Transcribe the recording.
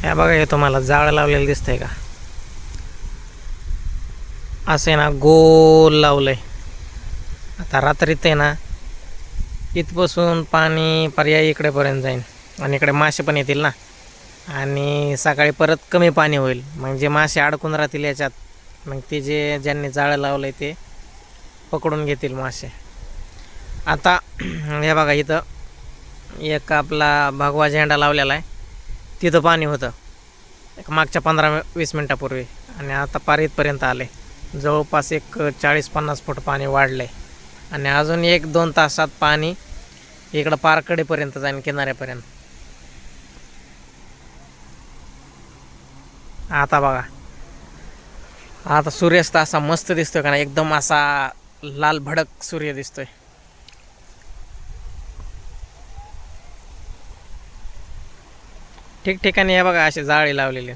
हे बघा, हे तुम्हाला जाळ लावलेलं दिसतंय का? असे ना गोल लावलंय. आता रात्रीत आहे ना इथपासून पाणी पर्यायी इकडेपर्यंत जाईल आणि इकडे मासे पण येतील ना, आणि सकाळी परत कमी पाणी होईल, मग जे मासे अडकून राहतील याच्यात, मग ते ज्यांनी जाळं लावलं आहे ते पकडून घेतील मासे. आता हे बघा, इथं एक आपला भगवा झेंडा लावलेला आहे, तिथं पाणी होतं एक मागच्या 15-20 मिनटापूर्वी, आणि आता पार इथपर्यंत आले. जवळपास एक 40-50 फूट पाणी वाढलं आहे, आणि अजून 1-2 तासात पाणी इकडं पारकडेपर्यंत जाईन, किनाऱ्यापर्यंत. आता बघा, आता सूर्यास्त असा मस्त दिसतोय का ना, एकदम असा लाल भडक सूर्य दिसतोय. ठिकठिकाणी हे बघा असे जाळे लावलेले.